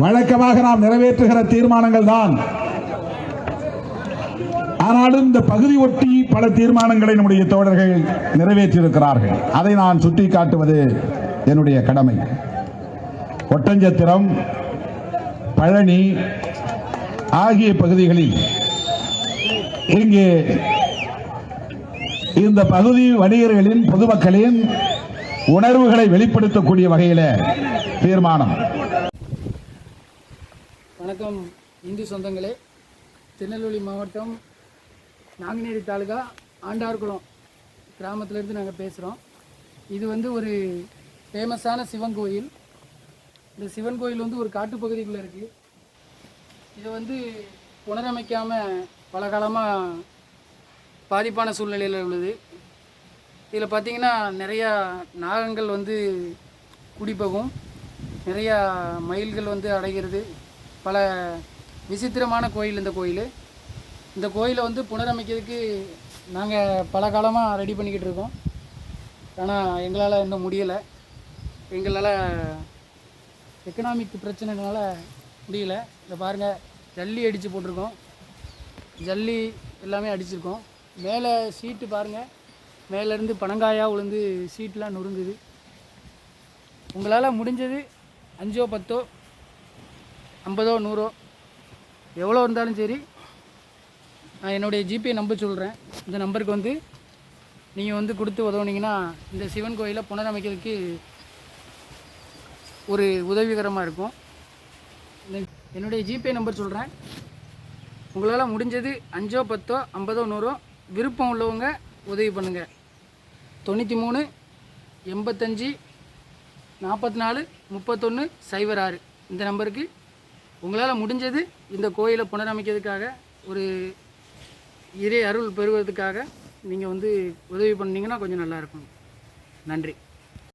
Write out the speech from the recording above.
வழக்கமாக நாம் நிறைவேற்றுகிற தீர்மானங்கள் தான். ஆனாலும் இந்த பகுதி ஒட்டி பல தீர்மானங்களை நம்முடைய தோழர்கள் நிறைவேற்றியிருக்கிறார்கள். அதை நான் சுட்டிக்காட்டுவது என்னுடைய கடமை. ஒட்டஞ்சத்திரம், பழனி ஆகிய பகுதிகளில் இங்கே இந்த பகுதி வணிகர்களின் பொதுமக்களின் உணர்வுகளை வெளிப்படுத்தக்கூடிய வகையில் தீர்மானம். வணக்கம் இந்து சொந்தங்களே. திருநெல்வேலி மாவட்டம் நாங்குநேரி தாலுகா ஆண்டார்குளம் கிராமத்திலேருந்து நாங்கள் பேசுகிறோம். இது ஒரு ஃபேமஸான சிவன் கோயில். இந்த சிவன் கோயில் ஒரு காட்டுப்பகுதிக்குள்ளே இருக்குது. இதை புனரமைக்காமல் பல காலமாக பாதிப்பான சூழ்நிலையில் உள்ளது. இதில் பார்த்திங்கன்னா நிறையா நாகங்கள் குடிப்போகும், நிறையா மயில்கள் அடைகிறது. பல விசித்திரமான கோயில் இந்த கோயில். இந்த கோயிலை புனரமைக்கிறதுக்கு நாங்கள் பல காலமாக ரெடி பண்ணிக்கிட்டு இருக்கோம். ஆனால் எங்களால் இன்னும் முடியலை. எங்களால் எக்கனாமிக் பிரச்சனைனால முடியல. இதை பாருங்கள், ஜல்லி அடித்து போட்டிருக்கோம், ஜல்லி எல்லாமே அடிச்சிருக்கோம். மேலே சீட்டு பாருங்கள், மேலேருந்து பனங்காயாக விழுந்து சீட்டெலாம் நொறுங்குது. உங்களால் முடிஞ்சது 5 10 50 100 எவ்வளோ இருந்தாலும் சரி, நான் என்னுடைய ஜிபே நம்பர் சொல்கிறேன். இந்த நம்பருக்கு நீங்கள் கொடுத்து உதவுனீங்கன்னா இந்த சிவன் கோயிலை புனரமைக்கிறதுக்கு ஒரு உதவிகரமாக இருக்கும். என்னுடைய ஜிபே நம்பர் சொல்கிறேன். உங்களால் முடிஞ்சது 5 10 50 100 விருப்பம் உள்ளவங்க உதவி பண்ணுங்கள். 93 85 44 31 06 இந்த நம்பருக்கு உங்களால் முடிஞ்சது இந்த கோயிலை புனரமைக்கிறதுக்காக, ஒரு இறை அருள் பெறுவதற்காக நீங்கள் உதவி பண்ணிங்கன்னா கொஞ்சம் நல்லாயிருக்கும். நன்றி.